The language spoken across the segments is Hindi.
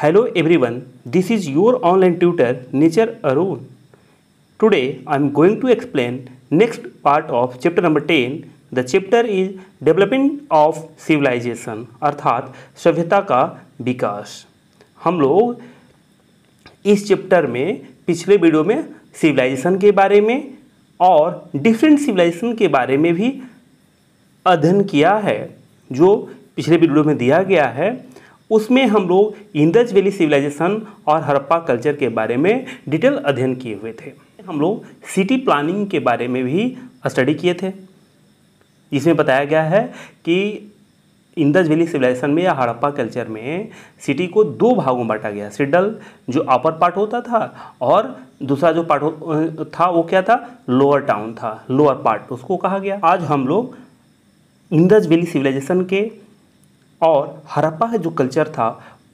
Hello everyone, this is your online tutor Nature Arun. Today I am going to explain next part of chapter number 10. The chapter is Development of Civilization अर्थात सभ्यता का विकास। हम लोग इस चैप्टर में पिछले वीडियो में सिविलाइजेशन के बारे में और डिफरेंट सिविलाइजेशन के बारे में भी अध्ययन किया है। जो पिछले वीडियो में दिया गया है उसमें हम लोग इंडस वैली सिविलाइजेशन और हड़प्पा कल्चर के बारे में डिटेल अध्ययन किए हुए थे। हम लोग सिटी प्लानिंग के बारे में भी स्टडी किए थे, जिसमें बताया गया है कि इंडस वैली सिविलाइजेशन में या हड़प्पा कल्चर में सिटी को दो भागों में बांटा गया। सिडल जो अपर पार्ट होता था और दूसरा जो पार्ट था वो क्या था, लोअर टाउन था, लोअर पार्ट उसको कहा गया। आज हम लोग इंडस वैली सिविलाइजेशन के और हड़प्पा का जो कल्चर था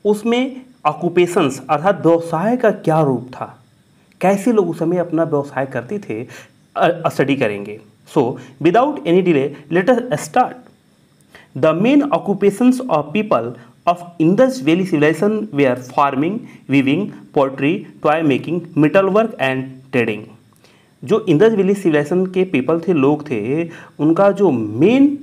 उसमें ऑक्यूपेशंस अर्थात व्यवसाय का क्या रूप था, कैसे लोग उस समय अपना व्यवसाय करते थे, स्टडी करेंगे। So without any delay let us start. The main occupations of people of Indus valley civilization were farming, weaving, pottery, toy making, metal work and trading. जो इंडस वैली सिविलाइजेशन के पीपल थे, लोग थे, उनका जो मेन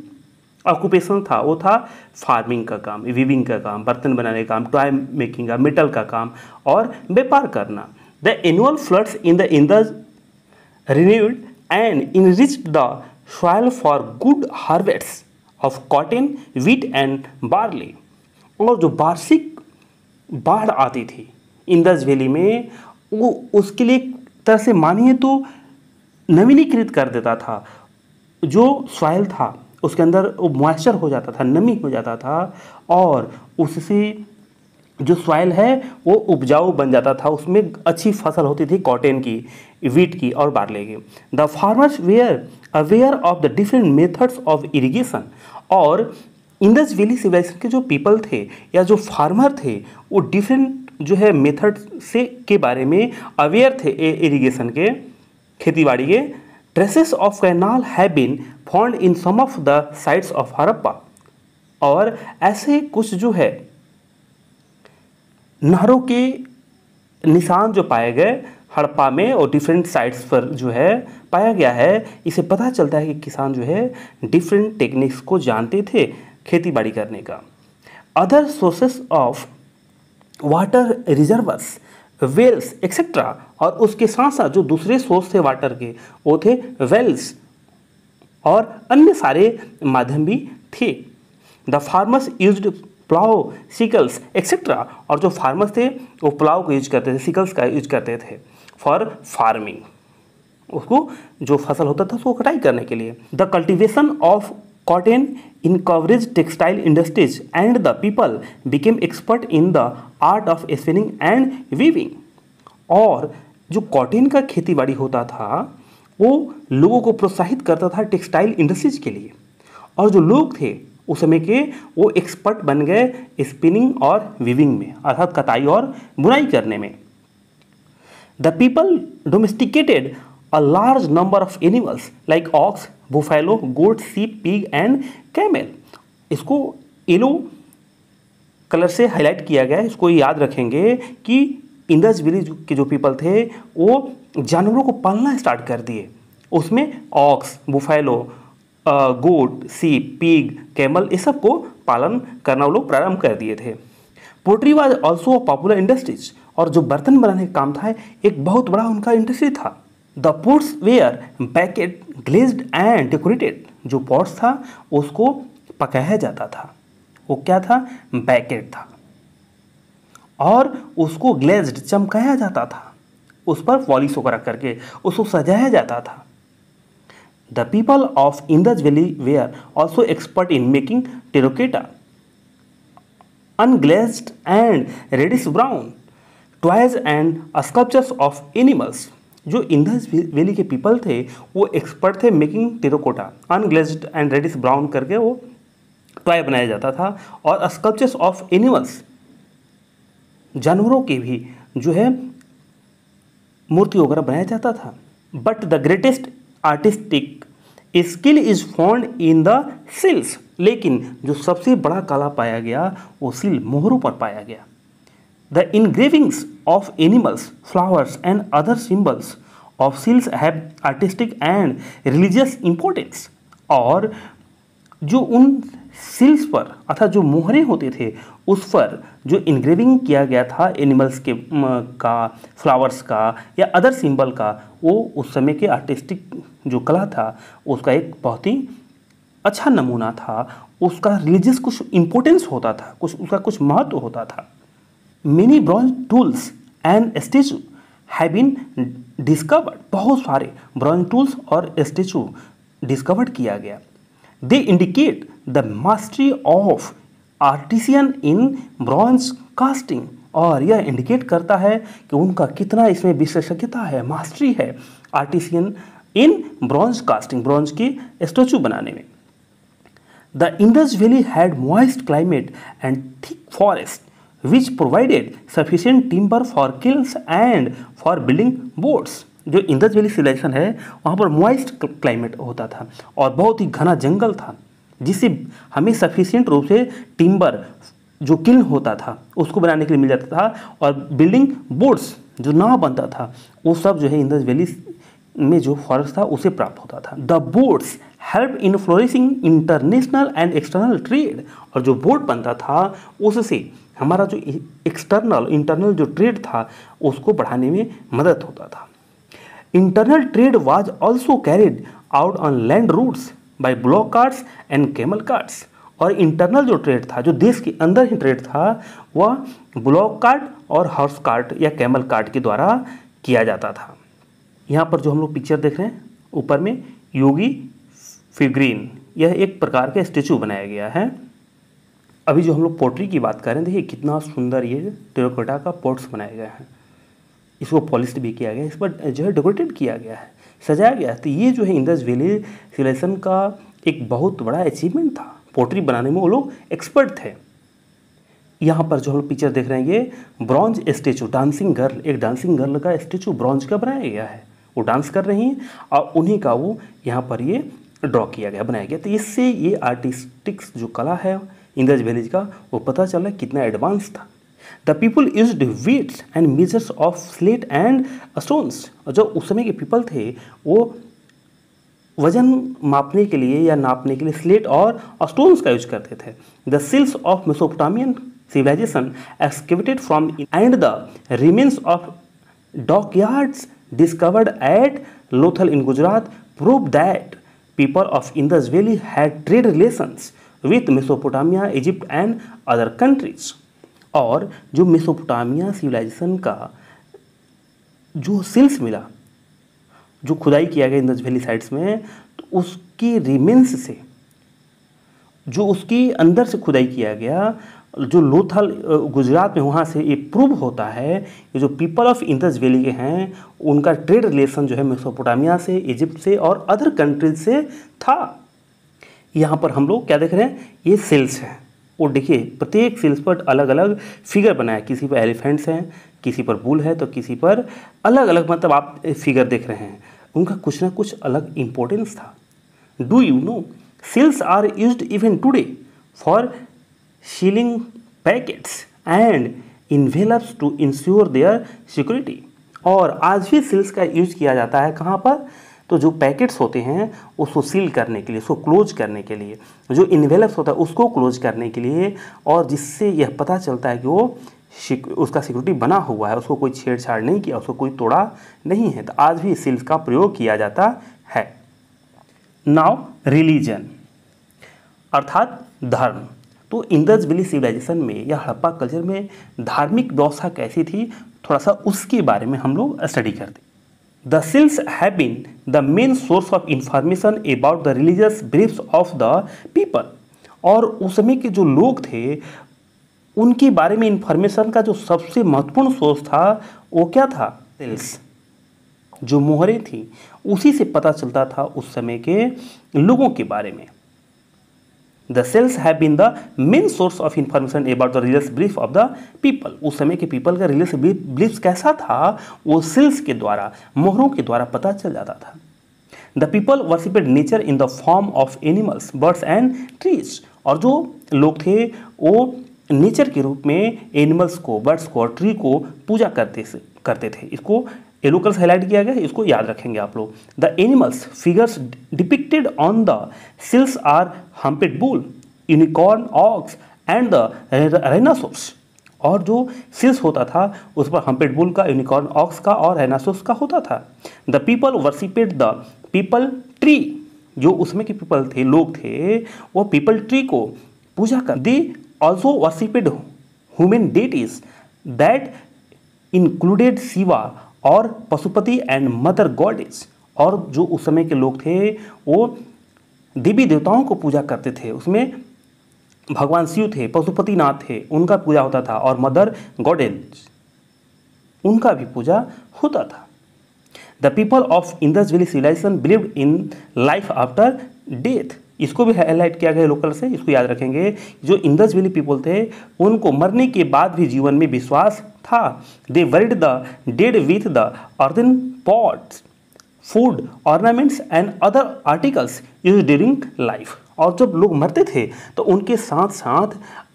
ऑक्यूपेशन था वो था फार्मिंग का काम, वीविंग का काम, बर्तन बनाने का काम, टॉय मेकिंग का, मेटल का काम और व्यापार करना। The annual floods in the Indus renewed and enriched the soil for good harvest of cotton, wheat and barley. और जो वार्षिक बाढ़ आती थी इंडस वैली में वो उसके लिए एक तरह से मानिए तो नवीनीकृत कर देता था। जो सॉइल था उसके अंदर वो मॉइस्चर हो जाता था, नमी हो जाता था और उससे जो सॉइल है वो उपजाऊ बन जाता था, उसमें अच्छी फसल होती थी कॉटन की, व्हीट की और बार्ले की। The farmers were aware of the different methods of irrigation. और इंडस वैली सिविलाइजेशन के जो पीपल थे या जो फार्मर थे वो डिफरेंट जो है मेथड से के बारे में अवेयर थे इरिगेशन के, खेतीबाड़ी के। Traces of canal have been found in some of the sites of Harappa. और ऐसे कुछ जो है नहरों के निशान जो पाए गए हड़प्पा में और डिफरेंट साइट्स पर जो है पाया गया है, इसे पता चलता है कि किसान जो है डिफरेंट टेक्निक्स को जानते थे खेतीबाड़ी करने का। Other sources of water reservoirs, wells etcetera. और उसके साथ साथ जो दूसरे सोर्स थे वाटर के वो थे वेल्स और अन्य सारे माध्यम भी थे। The farmers used plough, sicles etcetera. और जो फार्मर्स थे वो प्लाव को यूज करते थे, सिकल्स का यूज करते थे फॉर फार्मिंग, उसको जो फसल होता था उसको कटाई करने के लिए। The cultivation of cotton in coverage textile industries and the people became expert in the art of spinning and weaving. और जो कॉटन का खेतीबाड़ी होता था वो लोगों को प्रोत्साहित करता था टेक्सटाइल इंडस्ट्रीज के लिए। और जो लोग थे उस समय के वो एक्सपर्ट बन गए स्पिनिंग और वीविंग में अर्थात कताई और बुनाई करने में। The people domesticated a large number of animals like ox, buffalo, goat, sheep, pig and camel। इसको येलो कलर से हाईलाइट किया गया है। इसको याद रखेंगे कि इंडस वैली के जो पीपल थे वो जानवरों को पालना स्टार्ट कर दिए। उसमें ऑक्स, बुफेलो, गोट, सीप, पिग, कैमल ये सब को पालन करना वो लोग प्रारंभ कर दिए थे। Pottery was also popular industries. और जो बर्तन बनाने का काम था एक बहुत बड़ा उनका इंडस्ट्री था। The pots were baked, glazed and decorated. जो पॉट्स था उसको पकाया जाता था, वो क्या था, बैकेड था और उसको ग्लेज्ड चमकाया जाता था, उस पर पॉलिश वगैरह करके उसको सजाया जाता था। The people of Indus valley were also expert in making terracotta, unglazed and reddish brown toys and sculptures of animals. जो इंडस वैली के पीपल थे वो एक्सपर्ट थे making terracotta, unglazed and reddish brown करके वो टॉय बनाया जाता था। और स्कल्पचर्स ऑफ एनिमल्स, जानवरों के भी जो है मूर्ति वगैरह बनाया जाता था। But the greatest artistic skill is found in the seals. लेकिन जो सबसे बड़ा कला पाया गया वो सील, मोहरों पर पाया गया। The engravings of animals, flowers and other symbols of seals have artistic and religious importance. और जो उन सील्स पर अर्थात जो मोहरे होते थे उस पर जो इनग्रेविंग किया गया था एनिमल्स के का, फ्लावर्स का या अदर सिंबल का, वो उस समय के आर्टिस्टिक जो कला था उसका एक बहुत ही अच्छा नमूना था। उसका रिलीजियस कुछ इम्पोर्टेंस होता था, उसका कुछ महत्व होता था। Many bronze tools and statue have been discovered, बहुत सारे ब्रॉन्ज टूल्स और स्टेचू डिस्कवर्ड किया गया। They indicate the mastery of artisan in bronze casting, और यह इंडिकेट करता है कि उनका कितना इसमें विशेषज्ञता है, मास्टरी है artisan in bronze casting, bronze की स्टैचू बनाने में। The Indus valley had moist climate and thick forest which provided sufficient timber for kilns and for building boats। जो इंडस वैली सिविलाइजेशन है वहाँ पर मॉइस्ट क्लाइमेट होता था और बहुत ही घना जंगल था, जिससे हमें सफिशिएंट रूप से टिम्बर जो किल्न होता था उसको बनाने के लिए मिल जाता था, और बिल्डिंग बोट्स जो नाव बनता था वो सब जो है इंडस वैली में जो फॉरेस्ट था उसे प्राप्त होता था। The boats help in flourishing international and external trade, और जो बोट बनता था उससे हमारा जो एक्सटर्नल इंटरनल जो ट्रेड था उसको बढ़ाने में मदद होता था। Internal trade was also carried out on land routes by bullock carts and camel carts, और इंटरनल जो ट्रेड था, जो देश के अंदर ही ट्रेड था, वह ब्लॉक कार्ट और हॉर्स कार्ट या कैमल कार्ट के द्वारा किया जाता था। यहाँ पर जो हम लोग पिक्चर देख रहे हैं ऊपर में योगी फिगरीन, यह एक प्रकार का स्टेचू बनाया गया है। अभी जो हम लोग पोट्री की बात कर रहे हैं, देखिए कितना सुंदर ये टेराकोटा का पॉट्स बनाया गया है, इसको पॉलिश भी किया गया है, इस पर जो है डेकोरेटेड किया गया है, सजाया गया है। तो ये जो है इंडस वैली सिविलाइजेशन का एक बहुत बड़ा अचीवमेंट था, पोट्री बनाने में वो लोग एक्सपर्ट थे। यहाँ पर जो हम लोग पिक्चर देख रहे हैं ये ब्रॉन्ज स्टेचू, डांसिंग गर्ल, एक डांसिंग गर्ल का स्टेचू ब्रॉन्ज का बनाया गया है, वो डांस कर रही हैं और उन्हीं का वो यहाँ पर ये ड्रॉ किया गया, बनाया गया। तो इससे ये आर्टिस्टिक्स जो कला है इंडस वैली का वो पता चला कितना एडवांस था। The people used weights and measures of slate and stones, और जो उस समय के पीपल थे वो वजन मापने के लिए या नापने के लिए स्लेट और स्टोन्स का यूज करते थे। The seals of Mesopotamian civilization excavated from and the remains of dockyards discovered at Lothal in Gujarat prove that people of Indus Valley had trade relations with Mesopotamia, Egypt and other countries। और जो मेसोपोटामिया सिविलाइजेशन का जो सिल्स मिला, जो खुदाई किया गया इंडस वैली साइड्स में, तो उसकी रिमेंस से, जो उसकी अंदर से खुदाई किया गया, जो लोथल गुजरात में, वहाँ से ये प्रूव होता है कि जो पीपल ऑफ इंडस वैली के हैं उनका ट्रेड रिलेशन जो है मेसोपोटामिया से, इजिप्ट से और अदर कंट्रीज से था। यहाँ पर हम लोग क्या देख रहे हैं, ये सेल्स हैं, और देखिए प्रत्येक सेल्स पर अलग अलग फिगर बनाया, किसी पर एलिफेंट्स हैं, किसी पर बुल है, तो किसी पर अलग अलग, मतलब आप फिगर देख रहे हैं, उनका कुछ ना कुछ अलग इम्पोर्टेंस था। Do you know seals are used even today for sealing packets and envelopes to ensure their security। और आज भी सील्स का यूज किया जाता है कहाँ पर, तो जो पैकेट्स होते हैं उसको सील करने के लिए, उसको क्लोज करने के लिए, जो इन्वेलप्स होता है उसको क्लोज करने के लिए, और जिससे यह पता चलता है कि वो उसका सिक्योरिटी बना हुआ है, उसको कोई छेड़छाड़ नहीं किया, उसको कोई तोड़ा नहीं है। तो आज भी सील्स का प्रयोग किया जाता है। नाउ रिलीजन अर्थात धर्म। तो इंडस वैली सिविलाइजेशन में या हड़प्पा कल्चर में धार्मिक व्यवस्था कैसी थी, थोड़ा सा उसके बारे में हम लोग स्टडी करते हैं। The seals have been the main source of information about the religious beliefs of the people. और उस समय के जो लोग थे उनके बारे में इंफॉर्मेशन का जो सबसे महत्वपूर्ण सोर्स था वो क्या था, सिल्स, जो मोहरें थी, उसी से पता चलता था उस समय के लोगों के बारे में। The cells have been the main source of information about the religious belief of the people। उस समय के पीपल का रिलीजियस बिलीफ कैसा था, वो सेल्स के द्वारा, मोहरों के द्वारा पता चल जाता था। The people worshipped nature in the form of animals, birds and trees। और जो लोग थे वो नेचर के रूप में एनिमल्स को, बर्ड्स को और ट्री को पूजा करते थे। इसको येलो कलर से हाईलाइट किया गया है, इसको याद रखेंगे आप लोग। The animals figures depicted on the seals are humped bull, unicorn, ox and the rhinoceros. और जो सिल्स होता था उस पर हम्पेड बुल का, यूनिकॉर्न, ऑक्स का और राइनासोर्स का होता था। The people worshipped the peepal tree, जो उसमें के पीपल थे, लोग थे, वो पीपल ट्री को पूजा कर। They also worshipped human deities that included Shiva और पशुपति एंड मदर गॉडेस। और जो उस समय के लोग थे वो देवी देवताओं को पूजा करते थे, उसमें भगवान शिव थे, पशुपतिनाथ थे, उनका पूजा होता था, और मदर गॉडेस उनका भी पूजा होता था। The people of Indus valley civilization believed in life after death, इसको भी हाईलाइट किया गया लोकल से, इसको याद रखेंगे। जो इंदस वैली पीपल थे उनको मरने के बाद भी जीवन में विश्वास था। They buried the dead with the earthen pots, food, ornaments and other articles use during life. और जब लोग मरते थे तो उनके साथ साथ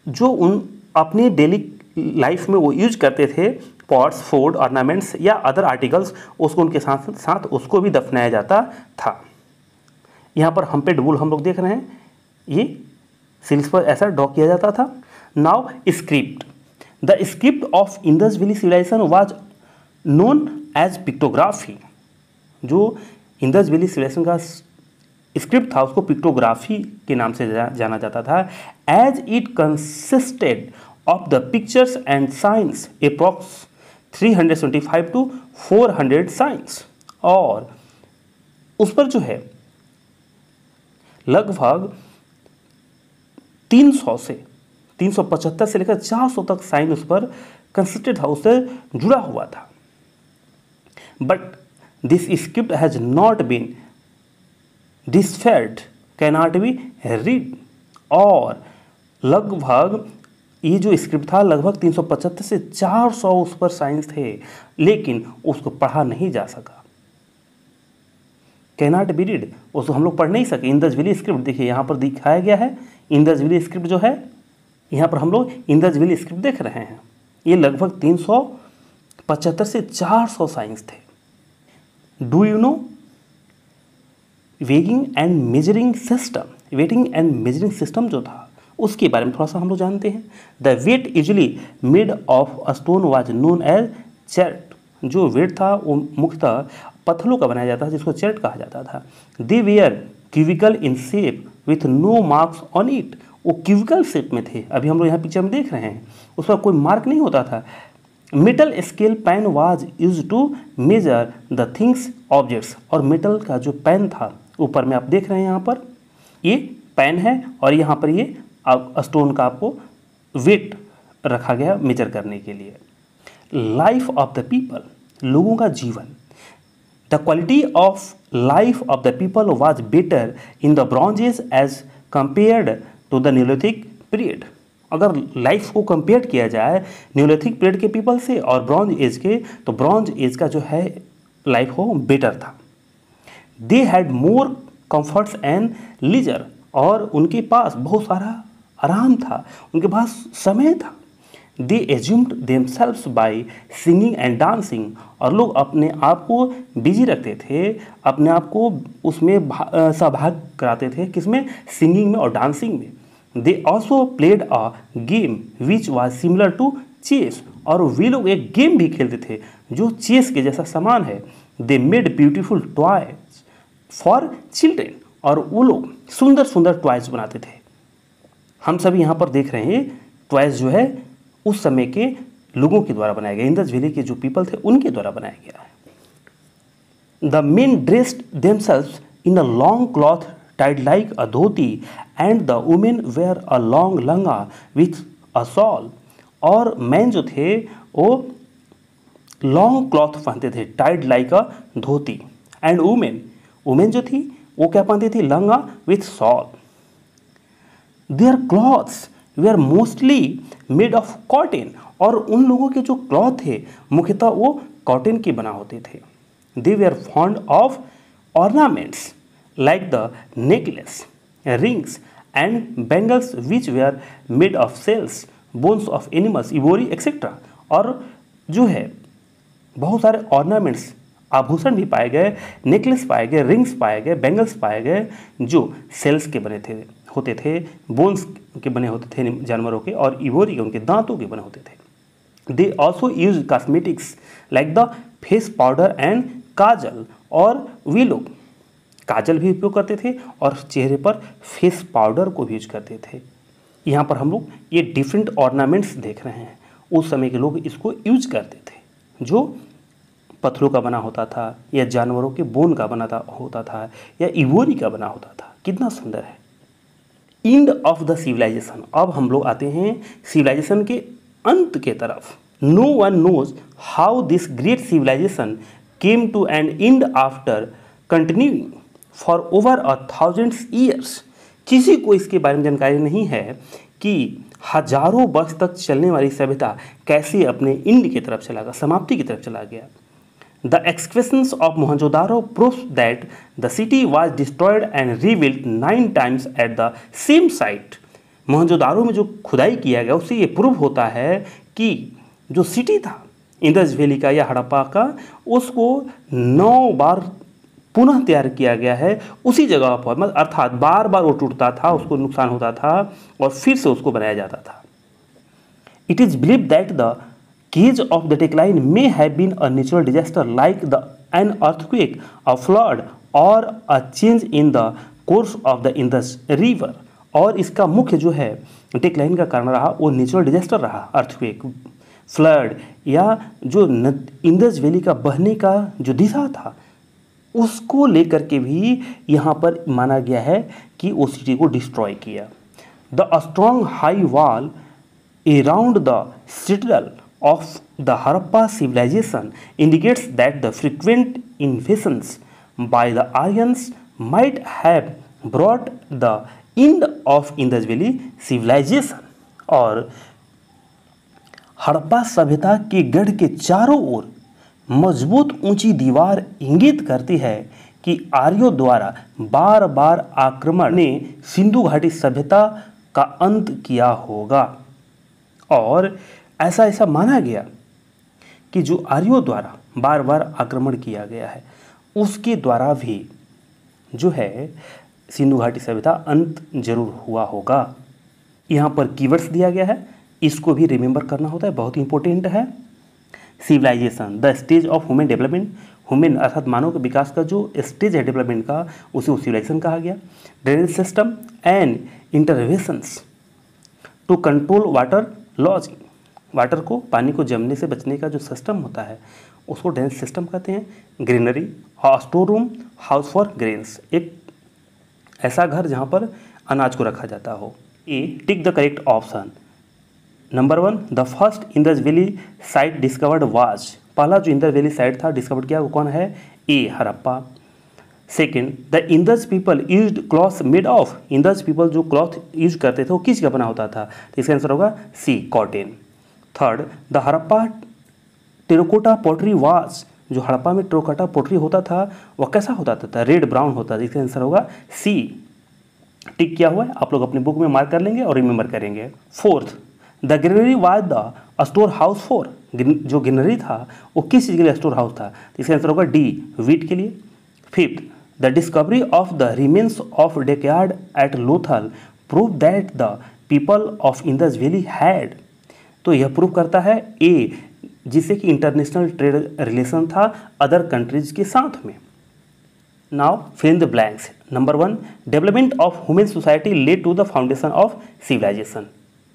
जो उन अपने डेली लाइफ में वो यूज करते थे, पॉट्स, फूड, ऑर्नामेंट्स या अदर आर्टिकल्स, उसको उनके साथ साथ उसको भी दफनाया जाता था। यहाँ पर हम्पेड बुल हम लोग देख रहे हैं, ये सिल्स पर ऐसा ड्रॉ किया जाता था। Now script, the script of Indus valley civilization was known as pictography. जो इंदस वैली सिविलाइजेशन का स्क्रिप्ट था उसको पिक्टोग्राफी के नाम से जाना जाता था। As it consisted of the pictures and signs approx 375 to 400 signs, और उस पर जो है लगभग 300 से 375 से लेकर 400 तक साइन उस पर कंसिस्टेड था, उससे जुड़ा हुआ था। But this script has not been deciphered, cannot be read. और लगभग ये जो स्क्रिप्ट था लगभग 375 से 400 उस पर साइंस थे, लेकिन उसको पढ़ा नहीं जा सका। कैनॉट बी रीड, उसको हम लोग पढ़ नहीं सके। इंदस वैली स्क्रिप्ट देखिए यहाँ पर दिखाया गया है। इंदस वैली स्क्रिप्ट जो है, यहाँ पर हम लोग इंदस वैली स्क्रिप्ट देख रहे हैं, ये लगभग 375 से 400 साइंस थे। Do you no waiting and measuring system, waiting and measuring system जो था उसके बारे में थोड़ा सा हम लोग जानते हैं। The weight usually made of a stone was known as chert, जो वेट था वो मुख्यतः पत्थरों का बनाया जाता था जिसको चैट कहा जाता था। They were cubical in shape with no marks on it, वो क्यूबिकल शेप में थे, अभी हम लोग यहाँ पिक्चर में देख रहे हैं, उस पर कोई मार्क नहीं होता था। Metal scale pen was use to measure the things objects, और मेटल का जो पेन था ऊपर में आप देख रहे हैं, यहाँ पर ये पेन है और यहाँ पर ये स्टोन का आपको वेट रखा गया मेजर करने के लिए। लाइफ ऑफ द पीपल, लोगों का जीवन। The quality of life of the people was better in the bronze age age compared to the neolithic period. अगर लाइफ को कंपेयर किया जाए न्यूलिथिक पीरियड के पीपल से और ब्रॉन्ज एज के, तो ब्रॉन्ज एज का जो है लाइफ हो बेटर था। They had more comforts and leisure, और उनके पास बहुत सारा आराम था, उनके पास समय था। दे एज्यूम्ड themselves by singing and dancing, और लोग अपने आप को बिजी रखते थे, अपने आप को उसमें सहभाग कराते थे, किसमें? सिंगिंग में और डांसिंग में। They also played a game which was similar to chess, और वे लोग एक गेम भी खेलते थे जो चेस के जैसा समान है। They made beautiful toys for children, और वो लोग सुंदर सुंदर टॉयज बनाते थे। हम सभी यहाँ पर देख रहे हैं टॉयज जो है उस समय के लोगों के द्वारा बनाया गया, इंदस वैली के जो पीपल थे उनके द्वारा बनाया गया है। The men dressed themselves in a long cloth tied like a dhoti and the women wear a long langa with a shawl, और मैन जो थे वो लॉन्ग क्लॉथ पहनते थे tied like a dhoti, and women जो थी वो क्या पहनती थी? Langa with shawl. Their clothes were mostly made of cotton, और उन लोगों के जो क्लॉथ थे मुख्यतः वो कॉटन के बना होते थे। They were fond of ornaments like the necklace, rings and bangles which were made of shells, bones of animals, ivory etcetera. और जो है बहुत सारे ऑर्नामेंट्स, आभूषण भी पाए गए, नेकलेस पाए गए, रिंग्स पाए गए, बैंगल्स पाए गए जो सेल्स के बने होते थे, बोन्स के बने होते थे जानवरों के, और इवोरी के, उनके दांतों के बने होते थे। They also use cosmetics like the face powder and kajal, और वे लोग काजल भी उपयोग करते थे और चेहरे पर फेस पाउडर को भी यूज करते थे। यहाँ पर हम लोग ये डिफरेंट ऑर्नामेंट्स देख रहे हैं। उस समय के लोग इसको यूज करते थे, जो पत्थरों का बना होता था या जानवरों के बोन का बना होता था या इवोरी का बना होता था। कितना सुंदर है। एंड ऑफ द सिविलाइजेशन, अब हम लोग आते हैं सिविलाइजेशन के अंत के तरफ। No one knows how this great civilization came to an end after continuing for over 1000 years. किसी को इसके बारे में जानकारी नहीं है कि हजारों वर्ष तक चलने वाली सभ्यता कैसे अपने एंड की तरफ चला गया, समाप्ति की तरफ चला गया। The excavations of Mohenjo-daro proves that the city was destroyed and rebuilt 9 times at the same site. Mohenjodaro में जो खुदाई किया गया उससे ये प्रूव होता है कि जो सिटी था इंडस वैली का या हड़प्पा का, उसको 9 बार पुनः तैयार किया गया है उसी जगह पर, अर्थात बार बार वो टूटता था, उसको नुकसान होता था और फिर से उसको बनाया जाता था। It is believed that the cause of the decline may have been a natural disaster like an earthquake, a flood or a change in the course of the Indus River। और इसका मुख्य जो है डिक्लाइन का कारण रहा वो नेचुरल डिजास्टर रहा, अर्थक्वेक, फ्लड, या जो इंडस वैली का बहने का जो दिशा था उसको लेकर के भी यहाँ पर माना गया है कि उस सिटी को डिस्ट्रॉय किया। The strong high wall around the citadel of the Harappa civilization indicates that the frequent invasions by the Aryans might have brought the end of Indus Valley civilization। और हड़प्पा सभ्यता के गढ़ के चारों ओर मजबूत ऊंची दीवार इंगित करती है कि आर्यों द्वारा बार बार आक्रमण ने सिंधु घाटी सभ्यता का अंत किया होगा। और ऐसा माना गया कि जो आर्यों द्वारा बार बार आक्रमण किया गया है उसके द्वारा भी जो है सिंधु घाटी सभ्यता अंत जरूर हुआ होगा। यहाँ पर कीवर्ड्स दिया गया है, इसको भी रिमेंबर करना होता है, बहुत इंपॉर्टेंट है। Civilization, the stage of human development, human अर्थात मानव के विकास का जो स्टेज है डेवलपमेंट का उसे सिविलाइजेशन कहा गया। Drainage system and interventions to control water laws, water को, पानी को जमने से बचने का जो सिस्टम होता है उसको ड्रेनेज सिस्टम कहते हैं। Greenery, store room, house for grains, एक ऐसा घर जहाँ पर अनाज को रखा जाता हो। A, tick the correct option. Number 1, the first Indus valley site discovered was, पहला जो इंडस वैली साइट था डिस्कवर किया वो कौन है? A, Harappa. Second, the Indus people used cloth made of, Indus people जो क्लॉथ यूज करते थे वो किस का बना होता था? तो इसका आंसर होगा C, cotton. Third, the Harappa terracotta pottery was, जो हड़प्पा में टेराकोटा पोट्री होता था वह कैसा होता था? रेड ब्राउन होता था। इसका आंसर होगा सी। टिक किया हुआ है, आप लोग अपने बुक में मार्क कर लेंगे और रिमेंबर करेंगे। Fourth, the granary was the store house for, जो ग्रेनरी था वो किस चीज़ के लिए स्टोर हाउस था? इसका आंसर होगा डी, व्हीट के लिए। Fifth, the discovery of the remains of dockyard at Lothal prove that the people of Indus valley had, तो यह प्रूव करता है ए, जिससे कि इंटरनेशनल ट्रेड रिलेशन था अदर कंट्रीज के साथ में। Now fill in the blanks. Number 1, development of human society led to the foundation of civilization,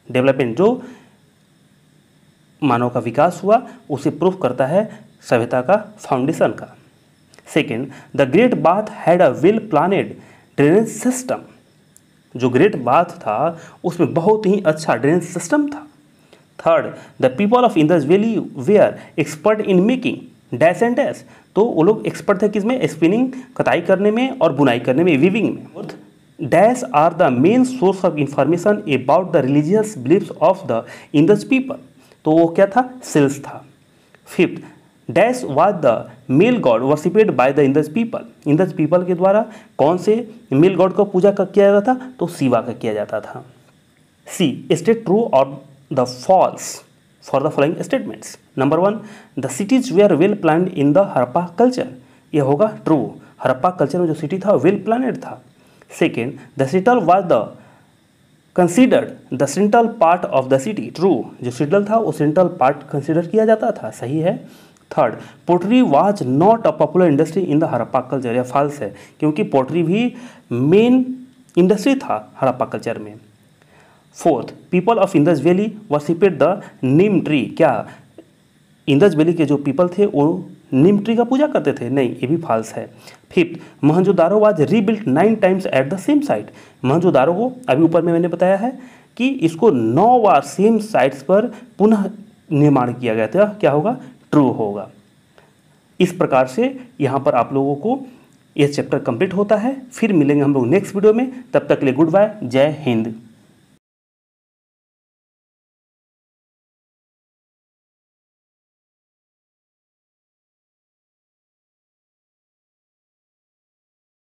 development जो मानव का विकास हुआ उसे प्रूफ करता है सभ्यता का फाउंडेशन का। Second, the great bath had a well planned drainage system, जो ग्रेट बाथ था उसमें बहुत ही अच्छा ड्रेनेज सिस्टम था। Third, the people of Indus valley were expert in making dash and dash, तो वो लोग एक्सपर्ट थे किसमें? स्पिनिंग, कताई करने में और बुनाई करने में, वीविंग में। Fourth, dash are the main source of information about the religious beliefs of the Indus people, तो वो क्या था? सेल्स था। Fifth, dash was the male god worshipped by the Indus people, Indus people के द्वारा कौन से मेल गॉड का पूजा किया जाता था? तो शिवा का किया जाता था। सी, स्टे ट्रू और the false for the following statements. Number 1, the cities were well planned in the Harappa culture, यह होगा ट्रू, हड़प्पा कल्चर में जो सिटी था वेल प्लानेड था। Second, the Seattle was the considered the central part of the city, true, जो सिटल था वो सेंट्रल पार्ट कंसिडर किया जाता था, सही है। Third, pottery was not a popular industry in the Harappa culture, यह फॉल्स है, क्योंकि पोट्री भी मेन इंडस्ट्री था हड़प्पा कल्चर में। Fourth, people of Indus valley worshipped the neem tree, क्या इंदस वैली के जो पीपल थे वो नीम ट्री का पूजा करते थे, नहीं, ये भी फॉल्स है। Fifth, Mohenjodaro was rebuilt 9 times at the same site, Mohenjodaro को अभी ऊपर में मैंने बताया है कि इसको 9 बार सेम साइट्स पर पुनः निर्माण किया गया था, क्या होगा, ट्रू होगा। इस प्रकार से यहाँ पर आप लोगों को यह चैप्टर कंप्लीट होता है। फिर मिलेंगे हम लोग नेक्स्ट वीडियो में, तब तक के लिए गुड बाय, जय हिंद।